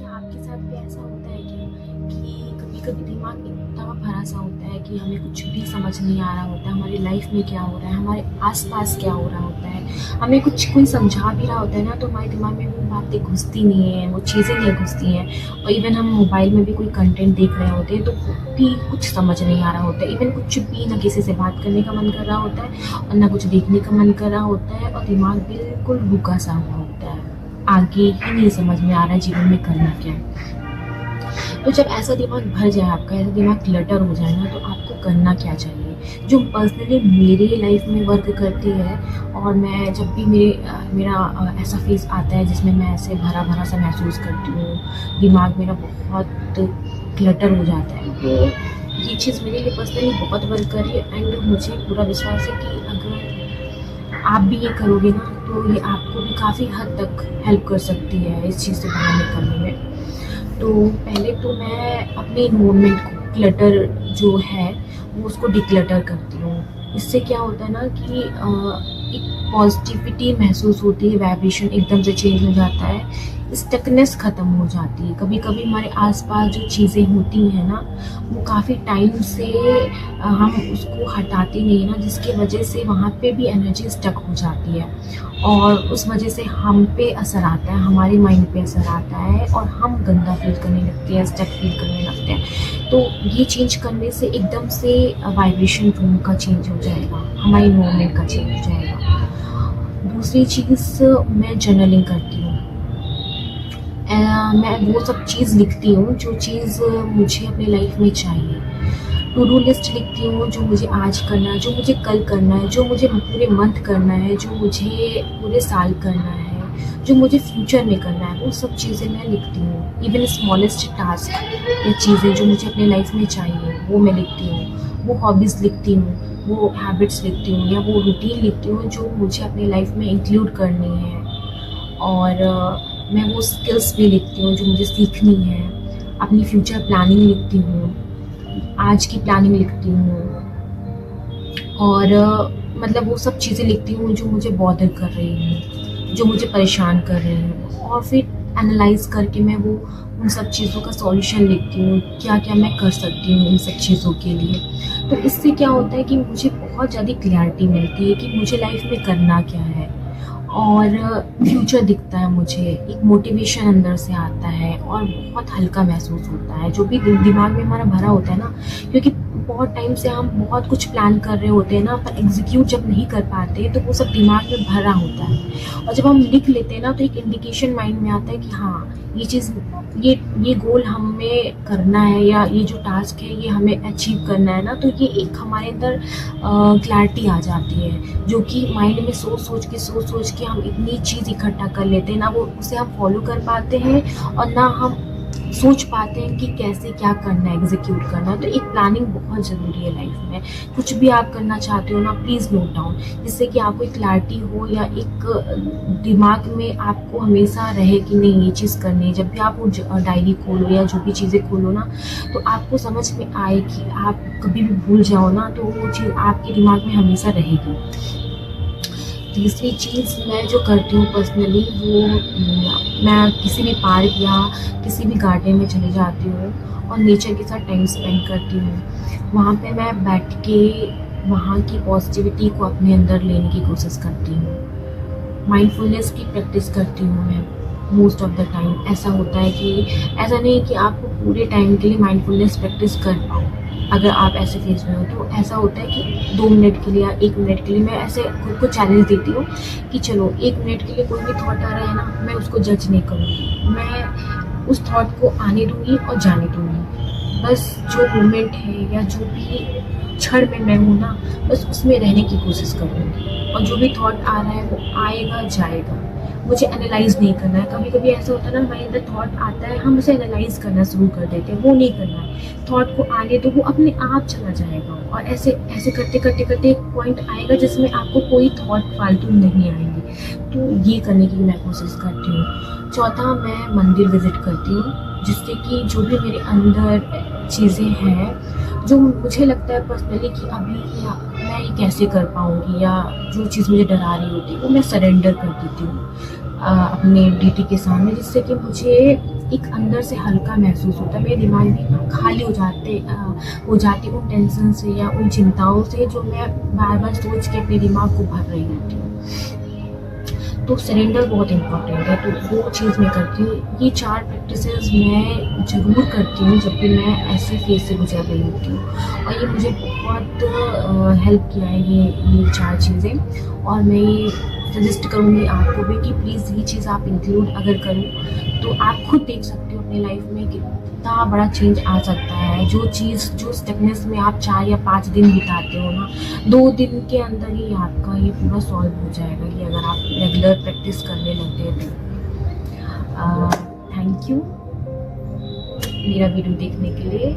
क्या आपके साथ भी ऐसा होता है क्या कि कभी-कभी दिमाग इतना भरा-सा होता है कि हमें कुछ भी समझ नहीं आ रहा होता है, हमारी लाइफ में क्या हो रहा है, हमारे आस-पास क्या हो रहा होता है, हमें कुछ कोई समझा भी रहा होता है ना, तो हमारे दिमाग में वो बातें घुसती नहीं हैं, वो चीज़ें नहीं घुसती हैं। और इवन हम मोबाइल में भी कोई कंटेंट देख रहे होते हैं, तो वो भी कुछ समझ नहीं आ रहा होता है। इवन कुछ भी ना किसी से बात करने का मन कर रहा होता है और ना कुछ देखने का मन कर रहा होता है और दिमाग बिल्कुल रुका-सा हुआ होता है। आगे ही नहीं समझ में आ रहा है जीवन में करना क्या है। तो जब ऐसा दिमाग भर जाए आपका, ऐसा दिमाग क्लटर हो जाए ना, तो आपको करना क्या चाहिए? जो पर्सनली मेरी लाइफ में वर्क करती है और मैं जब भी मेरा ऐसा फेज़ आता है जिसमें मैं ऐसे भरा-भरा सा महसूस करती हूँ, दिमाग मेरा बहुत क्लटर हो जाता है, तो ये चीज़ मेरे लिए पर्सनली बहुत वर्क कर रही है एंड मुझे पूरा विश्वास है कि अगर आप भी ये करोगे ना, तो ये आपको भी काफ़ी हद तक हेल्प कर सकती है इस चीज़ से बाहर निकलने में। तो पहले तो मैं अपने एनवायरनमेंट को क्लटर जो है वो उसको डिक्लटर करती हूँ। इससे क्या होता है ना कि एक पॉजिटिविटी महसूस होती है, वाइब्रेशन एकदम से चेंज हो जाता है, स्टकनेस ख़त्म हो जाती है। कभी-कभी हमारे आस-पास जो चीज़ें होती हैं ना, वो काफ़ी टाइम से हम उसको हटाते नहीं हैं ना, जिसकी वजह से वहाँ पे भी एनर्जी स्टक हो जाती है और उस वजह से हम पे असर आता है, हमारे माइंड पे असर आता है और हम गंदा फ़ील करने लगते हैं, स्टक फ़ील करने लगते हैं। तो ये चेंज करने से एकदम से वाइब्रेशन रूम का चेंज हो जाएगा, हमारे एनवायरनमेंट का चेंज हो जाएगा। दूसरी चीज़ मैं जर्नलिंग करती हूँ। मैं वो सब चीज़ लिखती हूँ जो चीज़ मुझे अपनी लाइफ में चाहिए। टू डू लिस्ट लिखती हूँ जो मुझे आज करना है, जो मुझे कल करना है, जो मुझे पूरे मंथ करना है, जो मुझे पूरे साल करना है, जो मुझे फ्यूचर में करना है, वो सब चीज़ें मैं लिखती हूँ। इवन स्मॉलेस्ट टास्क या चीज़ें जो मुझे अपनी लाइफ में चाहिए वो मैं लिखती हूँ। वो हॉबीज़ लिखती हूँ, वो हैबिट्स लिखती हूँ या वो रूटीन लिखती हूँ जो मुझे अपनी लाइफ में इंक्लूड करनी है। और मैं वो स्किल्स भी लिखती हूँ जो मुझे सीखनी है। अपनी फ्यूचर प्लानिंग लिखती हूँ, आज की प्लानिंग लिखती हूँ और मतलब वो सब चीज़ें लिखती हूँ जो मुझे बॉदर कर रही हैं, जो मुझे परेशान कर रही हैं और फिर एनालाइज़ करके मैं वो उन सब चीज़ों का सॉल्यूशन लिखती हूँ, क्या-क्या मैं कर सकती हूँ इन सब चीज़ों के लिए। तो इससे क्या होता है कि मुझे बहुत ज़्यादा क्लैरिटी मिलती है कि मुझे लाइफ में करना क्या है और फ्यूचर दिखता है मुझे, एक मोटिवेशन अंदर से आता है और बहुत हल्का महसूस होता है। जो भी दिमाग में हमारा भरा होता है ना, क्योंकि बहुत टाइम से हम बहुत कुछ प्लान कर रहे होते हैं ना, पर एग्ज़ीक्यूट जब नहीं कर पाते तो वो सब दिमाग में भरा होता है और जब हम लिख लेते हैं ना, तो एक इंडिकेशन माइंड में आता है कि हाँ, ये चीज़ ये गोल हमें करना है या ये जो टास्क है ये हमें अचीव करना है ना, तो ये एक हमारे अंदर क्लैरिटी आ जाती है, जो कि माइंड में सोच-सोच के हम इतनी चीज़ इकट्ठा कर लेते हैं ना, वो उसे हम फॉलो कर पाते हैं और ना हम सोच पाते हैं कि कैसे क्या करना है, एग्ज़ीक्यूट करना है। तो एक प्लानिंग बहुत ज़रूरी है लाइफ में। कुछ भी आप करना चाहते हो ना, प्लीज़ नोट डाउन, जिससे कि आपको एक क्लैरिटी हो या एक दिमाग में आपको हमेशा रहे कि नहीं ये चीज़ करनी है। जब भी आप वो डायरी खोलो या जो भी चीज़ें खोलो ना, तो आपको समझ में आए कि आप कभी भी भूल जाओ ना, तो वो चीज़ आपके दिमाग में हमेशा रहेगी। तीसरी चीज़ मैं जो करती हूँ पर्सनली वो मैं किसी भी पार्क या किसी भी गार्डन में चली जाती हूँ और नेचर के साथ टाइम स्पेंड करती हूँ। वहाँ पे मैं बैठ के वहाँ की पॉजिटिविटी को अपने अंदर लेने की कोशिश करती हूँ। माइंडफुलनेस की प्रैक्टिस करती हूँ मैं मोस्ट ऑफ द टाइम। ऐसा होता है कि ऐसा नहीं है कि आपको पूरे टाइम के लिए माइंडफुलनेस प्रैक्टिस कर पाओ। अगर आप ऐसे फेज़ में हो तो ऐसा होता है कि 2 मिनट के लिए या 1 मिनट के लिए मैं ऐसे खुद को चैलेंज देती हूँ कि चलो 1 मिनट के लिए कोई भी थॉट आ रहा है ना, मैं उसको जज नहीं करूँगी। मैं उस थॉट को आने दूँगी और जाने दूँगी। बस जो मोमेंट है या जो भी क्षण में मैं हूँ ना, बस उसमें रहने की कोशिश करूँगी और जो भी थॉट आ रहा है वो आएगा, जाएगा। मुझे एनालाइज़ नहीं करना है। कभी-कभी ऐसा होता है ना, हमारे अंदर थॉट आता है, हम उसे एनालाइज़ करना शुरू कर देते हैं, वो नहीं करना है। थॉट को आने दो, वो अपने आप चला जाएगा और ऐसे ऐसे करते एक पॉइंट आएगा जिसमें आपको कोई थॉट फालतू नहीं आएंगे। तो ये करने की मैं कोशिश करती हूँ। चौथा, मैं मंदिर विज़िट करती हूँ, जिससे कि जो भी मेरे अंदर चीज़ें हैं, जो मुझे लगता है पर्सनली कि अभी या मैं ये कैसे कर पाऊँगी या जो चीज़ मुझे डरा रही होती है, वो मैं सरेंडर कर देती हूँ। अपने ड्यूटी के सामने, जिससे कि मुझे एक अंदर से हल्का महसूस होता है। मेरे दिमाग में खाली हो जाती उन टेंशन से या उन चिंताओं से जो मैं बार बार सोच के अपने दिमाग को भर रही होती हूँ। तो सरेंडर बहुत इम्पोर्टेंट है, तो वो चीज़ मैं करती हूँ। ये 4 प्रैक्टिसेस मैं ज़रूर करती हूँ जब भी मैं ऐसे फेज़ से गुजर रही होती हूँ, और ये मुझे बहुत हेल्प किया है ये 4 चीज़ें। और मैं ये सजेस्ट करूँगी आपको भी कि प्लीज़ ये चीज़ आप इंक्लूड अगर करो तो आप खुद देख सकते हो अपनी लाइफ में कितना बड़ा चेंज आ सकता है। जो स्टकनेस में आप 4 या 5 दिन बिताते हो ना, 2 दिन के अंदर ही आपका ये पूरा सॉल्व हो जाएगा, ये अगर आप रेगुलर प्रैक्टिस करने लगते हैं तो। थैंक यू मेरा वीडियो देखने के लिए।